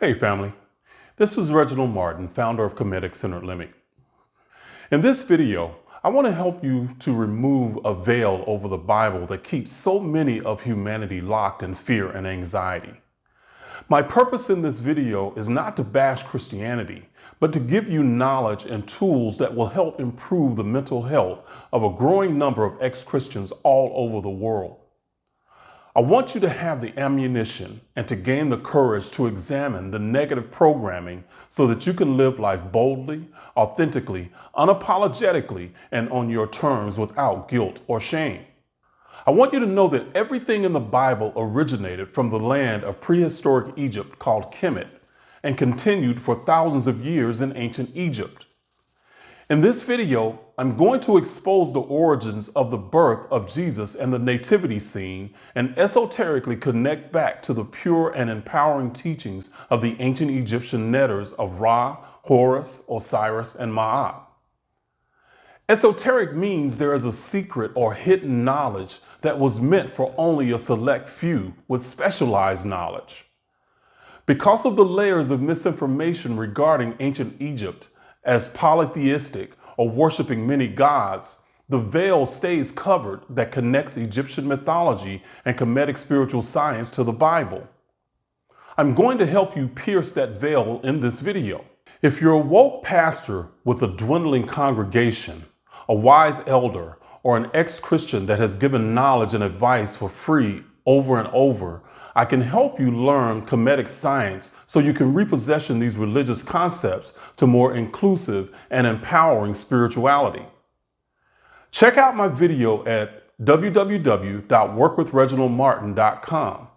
Hey family, this is Reginald Martin, founder of Kemetic Centered Living. In this video, I want to help you to remove a veil over the Bible that keeps so many of humanity locked in fear and anxiety. My purpose in this video is not to bash Christianity, but to give you knowledge and tools that will help improve the mental health of a growing number of ex-Christians all over the world. I want you to have the ammunition and to gain the courage to examine the negative programming so that you can live life boldly, authentically, unapologetically, and on your terms without guilt or shame. I want you to know that everything in the Bible originated from the land of prehistoric Egypt called Kemet and continued for thousands of years in ancient Egypt. In this video, I'm going to expose the origins of the birth of Jesus and the nativity scene and esoterically connect back to the pure and empowering teachings of the ancient Egyptian netters of Ra, Horus, Osiris, and Maat. Esoteric means there is a secret or hidden knowledge that was meant for only a select few with specialized knowledge. Because of the layers of misinformation regarding ancient Egypt, as polytheistic or worshiping many gods, the veil stays covered that connects Egyptian mythology and Kemetic spiritual science to the Bible. I'm going to help you pierce that veil in this video. If you're a woke pastor with a dwindling congregation, a wise elder, or an ex-Christian that has given knowledge and advice for free over and over, I can help you learn Kemetic science so you can repossession these religious concepts to more inclusive and empowering spirituality. Check out my video at www.workwithreginaldmartin.com.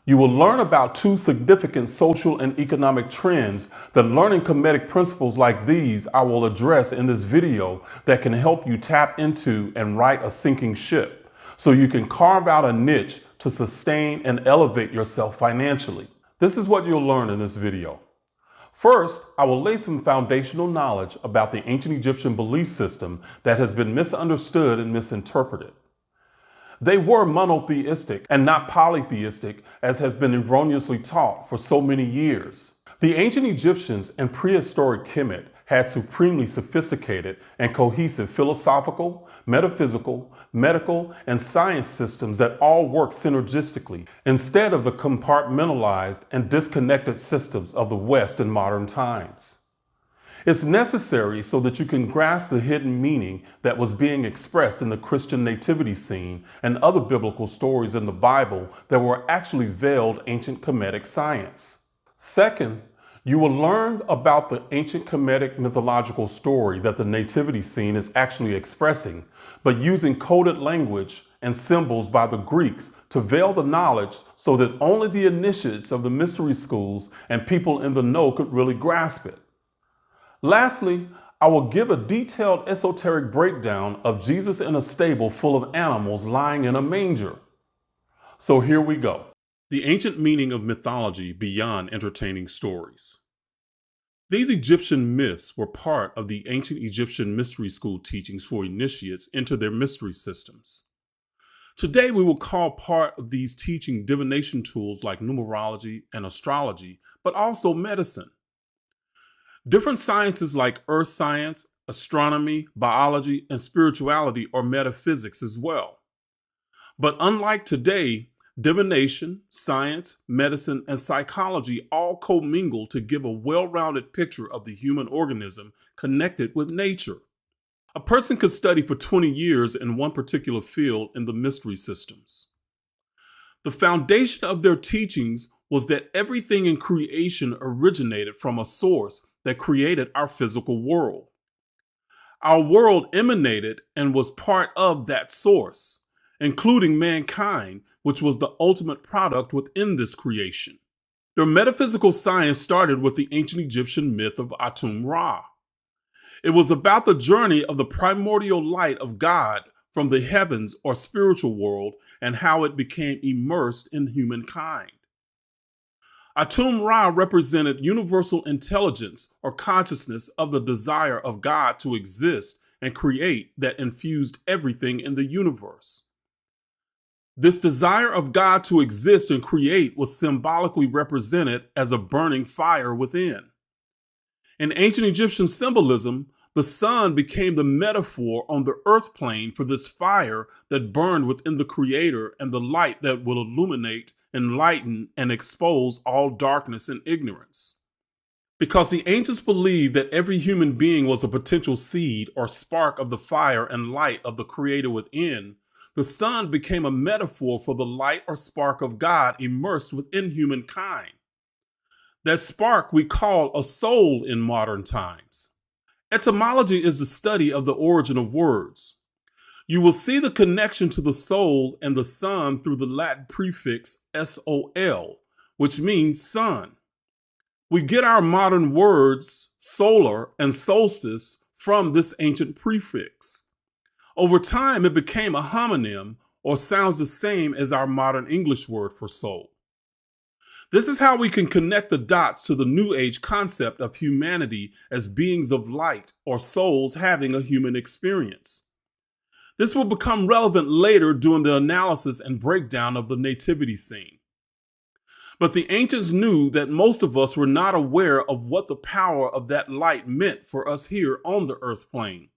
You will learn about two significant social and economic trends that learning Kemetic principles like these I will address in this video that can help you tap into and right a sinking ship so you can carve out a niche to sustain and elevate yourself financially. This is what you'll learn in this video. First, I will lay some foundational knowledge about the ancient Egyptian belief system that has been misunderstood and misinterpreted. They were monotheistic and not polytheistic, as has been erroneously taught for so many years. The ancient Egyptians and prehistoric Kemet had supremely sophisticated and cohesive philosophical, metaphysical, medical, and science systems that all work synergistically instead of the compartmentalized and disconnected systems of the West in modern times. It's necessary so that you can grasp the hidden meaning that was being expressed in the Christian nativity scene and other biblical stories in the Bible that were actually veiled ancient Kemetic science. Second, you will learn about the ancient Kemetic mythological story that the nativity scene is actually expressing, but using coded language and symbols by the Greeks to veil the knowledge so that only the initiates of the mystery schools and people in the know could really grasp it. Lastly, I will give a detailed esoteric breakdown of Jesus in a stable full of animals lying in a manger. So here we go. The ancient meaning of mythology beyond entertaining stories. These Egyptian myths were part of the ancient Egyptian mystery school teachings for initiates into their mystery systems. Today, we will call part of these teaching divination tools like numerology and astrology, but also medicine. Different sciences like earth science, astronomy, biology, and spirituality are metaphysics as well. But unlike today, divination, science, medicine, and psychology all commingle to give a well-rounded picture of the human organism connected with nature. A person could study for 20 years in one particular field in the mystery systems. The foundation of their teachings was that everything in creation originated from a source that created our physical world. Our world emanated and was part of that source, including mankind, which was the ultimate product within this creation. Their metaphysical science started with the ancient Egyptian myth of Atum-Ra. It was about the journey of the primordial light of God from the heavens or spiritual world and how it became immersed in humankind. Atum-Ra represented universal intelligence or consciousness of the desire of God to exist and create that infused everything in the universe. This desire of God to exist and create was symbolically represented as a burning fire within. In ancient Egyptian symbolism, the sun became the metaphor on the earth plane for this fire that burned within the creator and the light that will illuminate, enlighten, and expose all darkness and ignorance. Because the ancients believed that every human being was a potential seed or spark of the fire and light of the creator within, the sun became a metaphor for the light or spark of God immersed within humankind. That spark we call a soul in modern times. Etymology is the study of the origin of words. You will see the connection to the soul and the sun through the Latin prefix sol, which means sun. We get our modern words solar and solstice from this ancient prefix. Over time, it became a homonym or sounds the same as our modern English word for soul. This is how we can connect the dots to the New Age concept of humanity as beings of light or souls having a human experience. This will become relevant later during the analysis and breakdown of the nativity scene. But the ancients knew that most of us were not aware of what the power of that light meant for us here on the earth plane.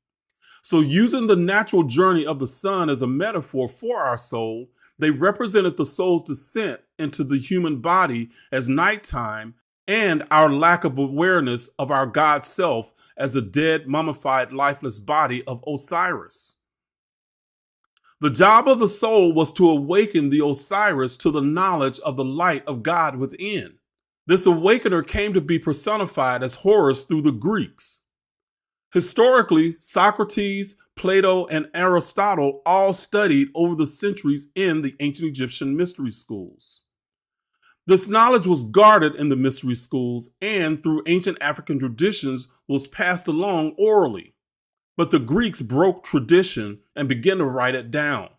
So using the natural journey of the sun as a metaphor for our soul, they represented the soul's descent into the human body as nighttime and our lack of awareness of our God self as a dead, mummified, lifeless body of Osiris. The job of the soul was to awaken the Osiris to the knowledge of the light of God within. This awakener came to be personified as Horus through the Greeks. Historically, Socrates, Plato, and Aristotle all studied over the centuries in the ancient Egyptian mystery schools. This knowledge was guarded in the mystery schools and through ancient African traditions was passed along orally. But the Greeks broke tradition and began to write it down.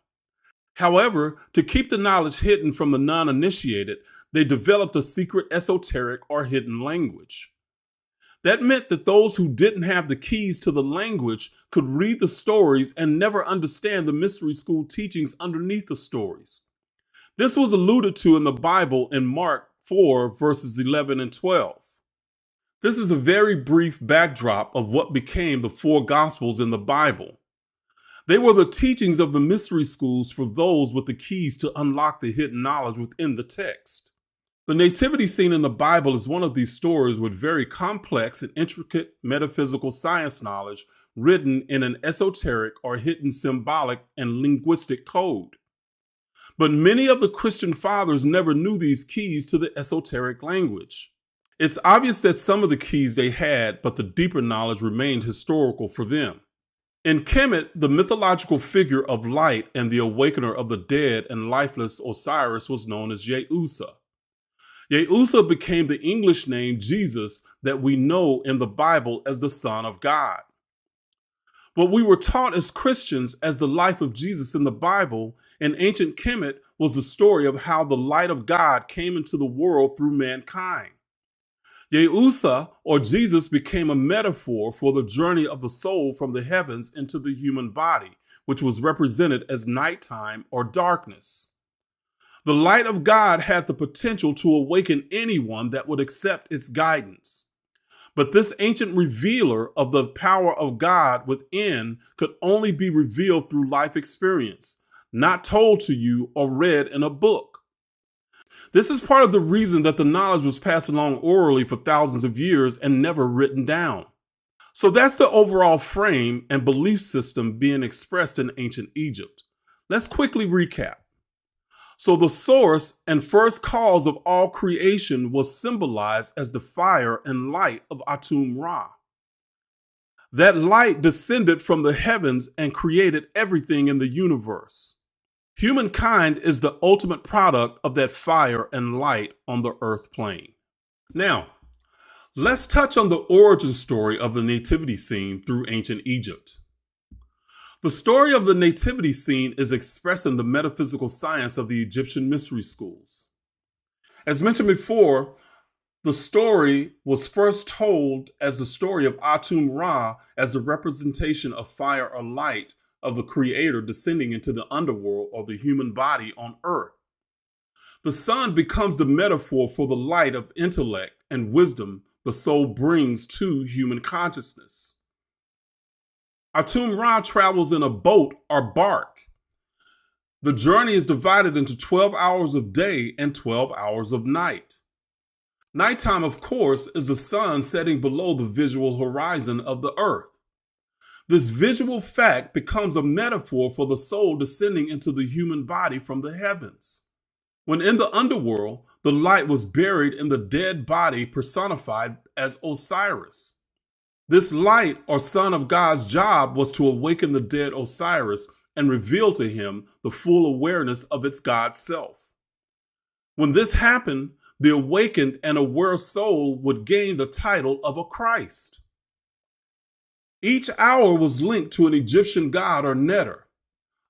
However, to keep the knowledge hidden from the non-initiated, they developed a secret esoteric or hidden language. That meant that those who didn't have the keys to the language could read the stories and never understand the mystery school teachings underneath the stories. This was alluded to in the Bible in Mark 4, verses 11 and 12. This is a very brief backdrop of what became the four Gospels in the Bible. They were the teachings of the mystery schools for those with the keys to unlock the hidden knowledge within the text. The nativity scene in the Bible is one of these stories with very complex and intricate metaphysical science knowledge written in an esoteric or hidden symbolic and linguistic code. But many of the Christian fathers never knew these keys to the esoteric language. It's obvious that some of the keys they had, but the deeper knowledge remained historical for them. In Kemet, the mythological figure of light and the awakener of the dead and lifeless Osiris was known as Yeusa. Yeusa became the English name Jesus that we know in the Bible as the Son of God. What we were taught as Christians as the life of Jesus in the Bible in ancient Kemet was the story of how the light of God came into the world through mankind. Yeusa, or Jesus, became a metaphor for the journey of the soul from the heavens into the human body, which was represented as nighttime or darkness. The light of God had the potential to awaken anyone that would accept its guidance. But this ancient revealer of the power of God within could only be revealed through life experience, not told to you or read in a book. This is part of the reason that the knowledge was passed along orally for thousands of years and never written down. So that's the overall frame and belief system being expressed in ancient Egypt. Let's quickly recap. So the source and first cause of all creation was symbolized as the fire and light of Atum Ra. That light descended from the heavens and created everything in the universe. Humankind is the ultimate product of that fire and light on the earth plane. Now, let's touch on the origin story of the nativity scene through ancient Egypt. The story of the nativity scene is expressing the metaphysical science of the Egyptian mystery schools. As mentioned before, the story was first told as the story of Atum Ra as the representation of fire or light of the Creator descending into the underworld or the human body on earth. The sun becomes the metaphor for the light of intellect and wisdom the soul brings to human consciousness. Atum-Ra travels in a boat or bark. The journey is divided into 12 hours of day and 12 hours of night. Nighttime, of course, is the sun setting below the visual horizon of the earth. This visual fact becomes a metaphor for the soul descending into the human body from the heavens. When in the underworld, the light was buried in the dead body personified as Osiris. This light, or son of God's job, was to awaken the dead Osiris and reveal to him the full awareness of its God self. When this happened, the awakened and aware soul would gain the title of a Christ. Each hour was linked to an Egyptian god or neter.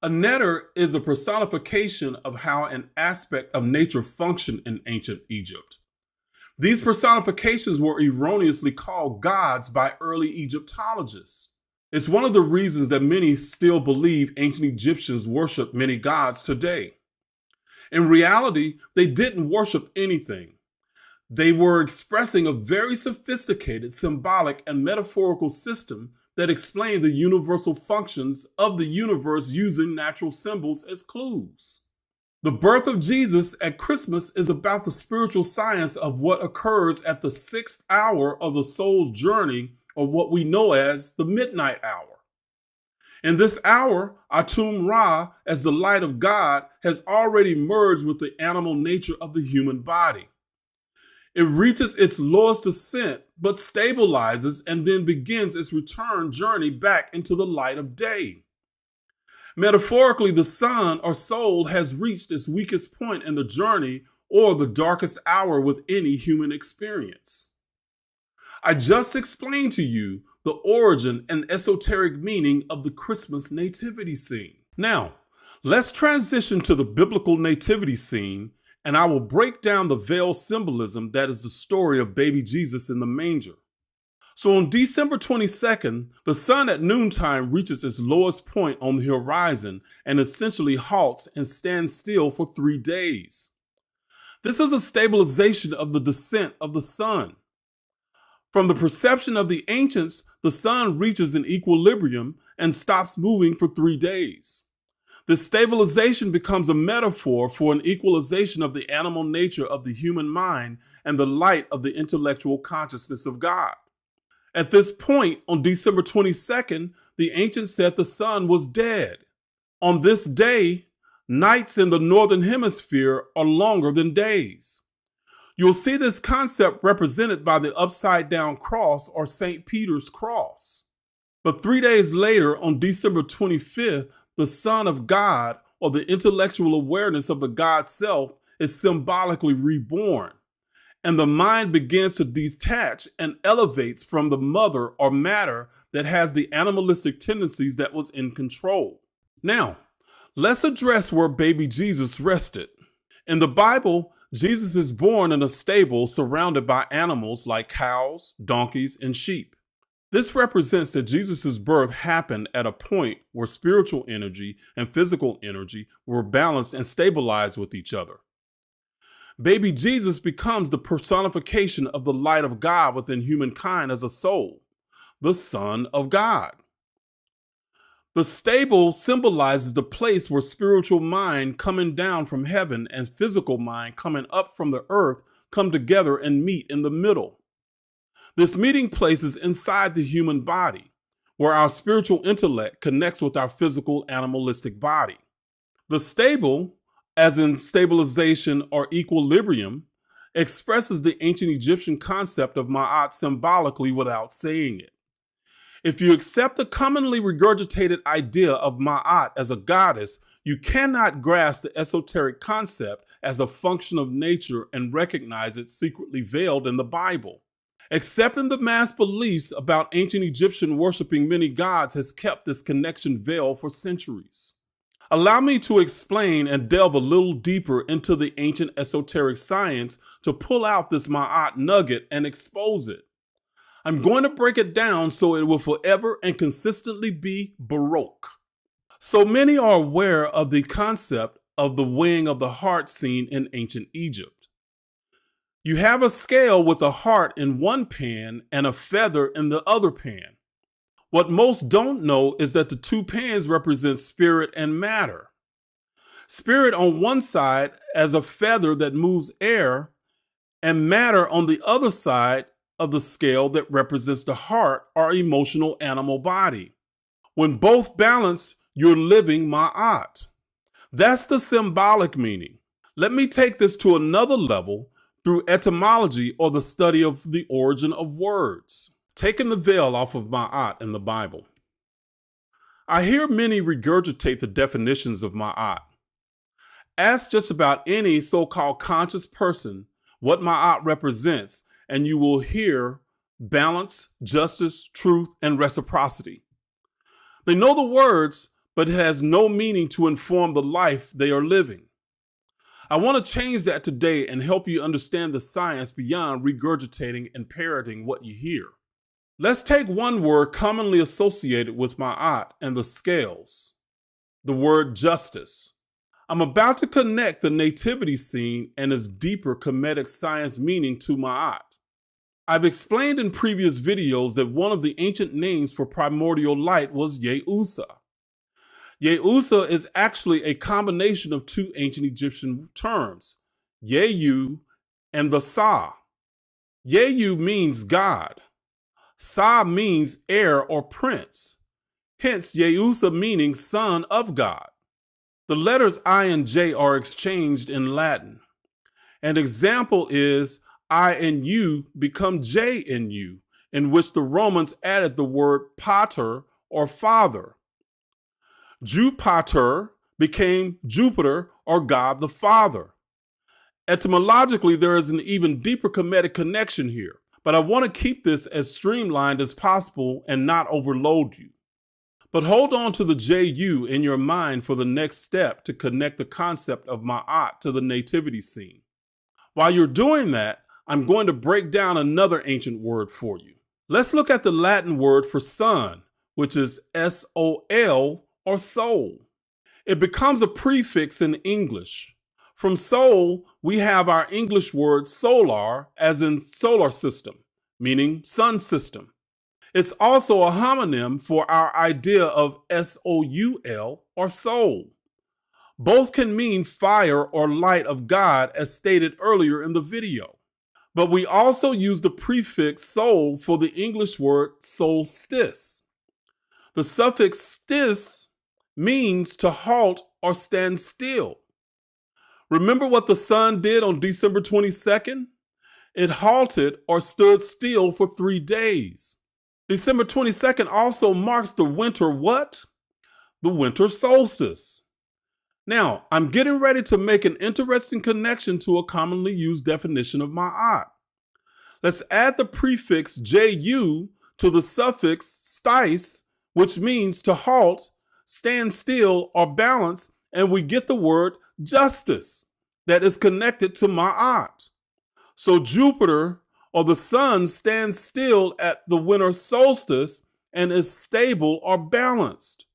A neter is a personification of how an aspect of nature functioned in ancient Egypt. These personifications were erroneously called gods by early Egyptologists. It's one of the reasons that many still believe ancient Egyptians worship many gods today. In reality, they didn't worship anything. They were expressing a very sophisticated symbolic and metaphorical system that explained the universal functions of the universe using natural symbols as clues. The birth of Jesus at Christmas is about the spiritual science of what occurs at the 6th hour of the soul's journey, or what we know as the midnight hour. In this hour, Atum-Ra, as the light of God, has already merged with the animal nature of the human body. It reaches its lowest ascent, but stabilizes and then begins its return journey back into the light of day. Metaphorically, the sun or soul has reached its weakest point in the journey, or the darkest hour with any human experience. I just explained to you the origin and esoteric meaning of the Christmas nativity scene. Now, let's transition to the biblical nativity scene, and I will break down the veil symbolism that is the story of baby Jesus in the manger. So on December 22nd, the sun at noontime reaches its lowest point on the horizon and essentially halts and stands still for 3 days. This is a stabilization of the descent of the sun. From the perception of the ancients, the sun reaches an equilibrium and stops moving for 3 days. This stabilization becomes a metaphor for an equalization of the animal nature of the human mind and the light of the intellectual consciousness of God. At this point, on December 22nd, the ancients said the sun was dead. On this day, nights in the northern hemisphere are longer than days. You'll see this concept represented by the upside-down cross or St. Peter's cross. But 3 days later, on December 25th, the Son of God, or the intellectual awareness of the God self, is symbolically reborn, and the mind begins to detach and elevates from the mother or matter that has the animalistic tendencies that was in control. Now, let's address where baby Jesus rested. In the Bible, Jesus is born in a stable surrounded by animals like cows, donkeys, and sheep. This represents that Jesus' birth happened at a point where spiritual energy and physical energy were balanced and stabilized with each other. Baby Jesus becomes the personification of the light of God within humankind as a soul, the Son of God. The stable symbolizes the place where spiritual mind coming down from heaven and physical mind coming up from the earth come together and meet in the middle. This meeting place is inside the human body, where our spiritual intellect connects with our physical animalistic body. The stable, as in stabilization or equilibrium, expresses the ancient Egyptian concept of Maat symbolically without saying it. If you accept the commonly regurgitated idea of Maat as a goddess, you cannot grasp the esoteric concept as a function of nature and recognize it secretly veiled in the Bible. Accepting the mass beliefs about ancient Egyptian worshiping many gods has kept this connection veiled for centuries. Allow me to explain and delve a little deeper into the ancient esoteric science to pull out this Ma'at nugget and expose it. I'm going to break it down so it will forever and consistently be Baroque. So many are aware of the concept of the weighing of the heart seen in ancient Egypt. You have a scale with a heart in one pan and a feather in the other pan. What most don't know is that the two pans represent spirit and matter. Spirit on one side as a feather that moves air, and matter on the other side of the scale that represents the heart or emotional animal body. When both balance, you're living Ma'at. That's the symbolic meaning. Let me take this to another level through etymology, or the study of the origin of words. Taking the veil off of Ma'at in the Bible. I hear many regurgitate the definitions of Ma'at. Ask just about any so-called conscious person what Ma'at represents, and you will hear balance, justice, truth, and reciprocity. They know the words, but it has no meaning to inform the life they are living. I want to change that today and help you understand the science beyond regurgitating and parroting what you hear. Let's take one word commonly associated with Ma'at and the scales, the word justice. I'm about to connect the nativity scene and its deeper Kemetic science meaning to Ma'at. I've explained in previous videos that one of the ancient names for primordial light was Yeusa. Yeusa is actually a combination of two ancient Egyptian terms, Yehu and the Sa. Yehu means God. Sa means heir or prince. Hence, Yeusa meaning son of God. The letters I and J are exchanged in Latin. An example is I and U become J in U, in which the Romans added the word pater or father. Jupater became Jupiter or God the Father. Etymologically, there is an even deeper Kemetic connection here, but I want to keep this as streamlined as possible and not overload you. But hold on to the JU in your mind for the next step to connect the concept of Ma'at to the nativity scene. While you're doing that, I'm going to break down another ancient word for you. Let's look at the Latin word for sun, which is S-O-L or soul. It becomes a prefix in English. From soul, we have our English word solar, as in solar system, meaning sun system. It's also a homonym for our idea of S-O-U-L or soul. Both can mean fire or light of God, as stated earlier in the video. But we also use the prefix soul for the English word solstice. The suffix stis means to halt or stand still. Remember what the sun did on December 22nd? It halted or stood still for 3 days. December 22nd also marks the winter what? The winter solstice. Now, I'm getting ready to make an interesting connection to a commonly used definition of Ma'at. Let's add the prefix ju to the suffix stis, which means to halt, stand still, or balance, and we get the word justice that is connected to Ma'at. So Jupiter or the sun stands still at the winter solstice and is stable or balanced.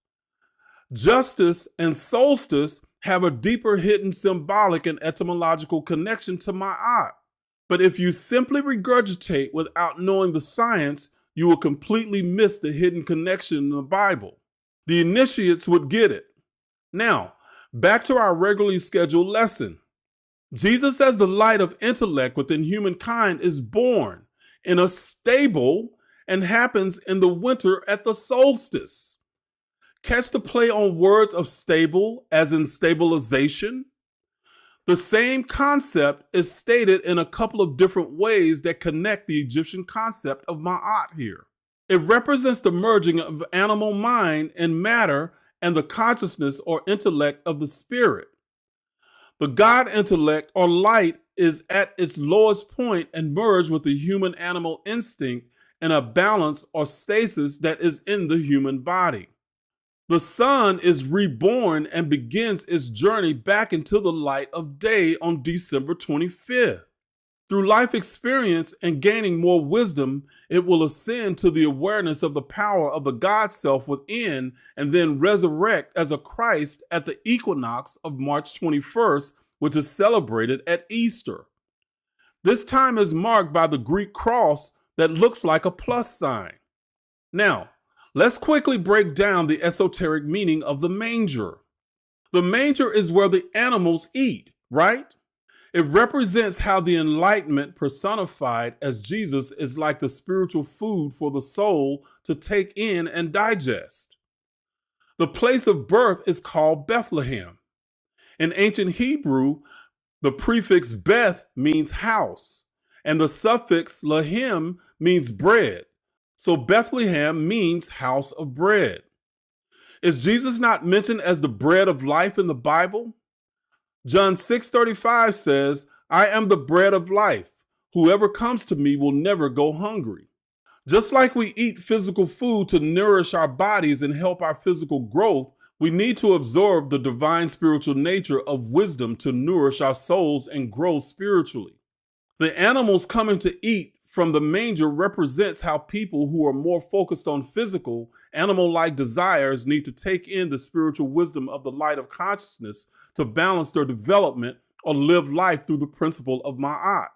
Justice and solstice have a deeper hidden symbolic and etymological connection to Ma'at. But if you simply regurgitate without knowing the science, you will completely miss the hidden connection in the Bible. The initiates would get it. Now, back to our regularly scheduled lesson. Jesus, as the light of intellect within humankind, is born in a stable and happens in the winter at the solstice. Catch the play on words of stable as in stabilization? The same concept is stated in a couple of different ways that connect the Egyptian concept of Ma'at here. It represents the merging of animal mind and matter and the consciousness or intellect of the spirit. The God intellect or light is at its lowest point and merged with the human animal instinct in a balance or stasis that is in the human body. The sun is reborn and begins its journey back into the light of day on December 25th. Through life experience and gaining more wisdom, it will ascend to the awareness of the power of the God self within and then resurrect as a Christ at the equinox of March 21st, which is celebrated at Easter. This time is marked by the Greek cross that looks like a plus sign. Now, let's quickly break down the esoteric meaning of the manger. The manger is where the animals eat, right? It represents how the enlightenment personified as Jesus is like the spiritual food for the soul to take in and digest. The place of birth is called Bethlehem. In ancient Hebrew, the prefix Beth means house, and the suffix Lahem means bread. So Bethlehem means house of bread. Is Jesus not mentioned as the bread of life in the Bible? John 6:35 says, I am the bread of life. Whoever comes to me will never go hungry. Just like we eat physical food to nourish our bodies and help our physical growth, we need to absorb the divine spiritual nature of wisdom to nourish our souls and grow spiritually. The animals coming to eat from the manger represents how people who are more focused on physical, animal-like desires need to take in the spiritual wisdom of the light of consciousness to balance their development or live life through the principle of Maat.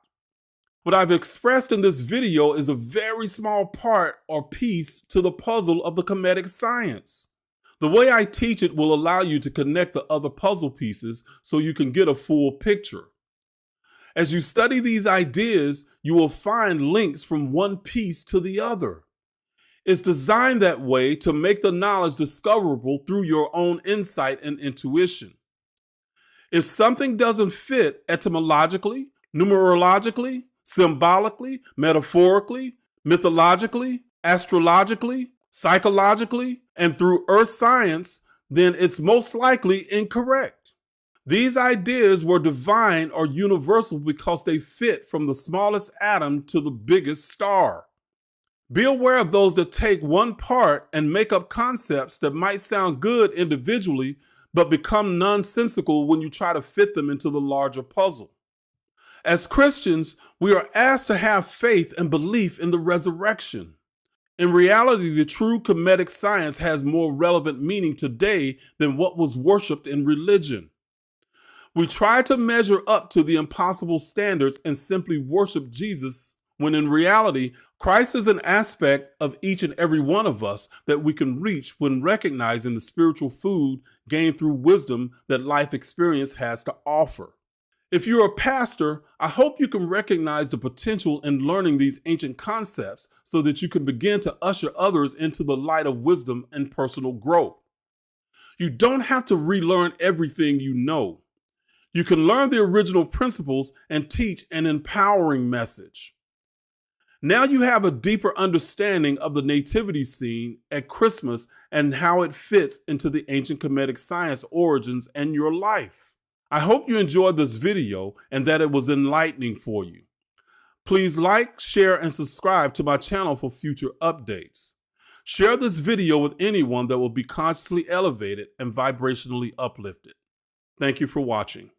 What I've expressed in this video is a very small part or piece to the puzzle of the Kemetic science. The way I teach it will allow you to connect the other puzzle pieces so you can get a full picture. As you study these ideas, you will find links from one piece to the other. It's designed that way to make the knowledge discoverable through your own insight and intuition. If something doesn't fit etymologically, numerologically, symbolically, metaphorically, mythologically, astrologically, psychologically, and through earth science, then it's most likely incorrect. These ideas were divine or universal because they fit from the smallest atom to the biggest star. Be aware of those that take one part and make up concepts that might sound good individually, but become nonsensical when you try to fit them into the larger puzzle. As Christians, we are asked to have faith and belief in the resurrection. In reality, the true Kemetic science has more relevant meaning today than what was worshipped in religion. We try to measure up to the impossible standards and simply worship Jesus, when in reality, Christ is an aspect of each and every one of us that we can reach when recognizing the spiritual food gained through wisdom that life experience has to offer. If you're a pastor, I hope you can recognize the potential in learning these ancient concepts so that you can begin to usher others into the light of wisdom and personal growth. You don't have to relearn everything you know. You can learn the original principles and teach an empowering message. Now you have a deeper understanding of the nativity scene at Christmas and how it fits into the ancient Kemetic science origins and your life. I hope you enjoyed this video and that it was enlightening for you. Please like, share, and subscribe to my channel for future updates. Share this video with anyone that will be consciously elevated and vibrationally uplifted. Thank you for watching.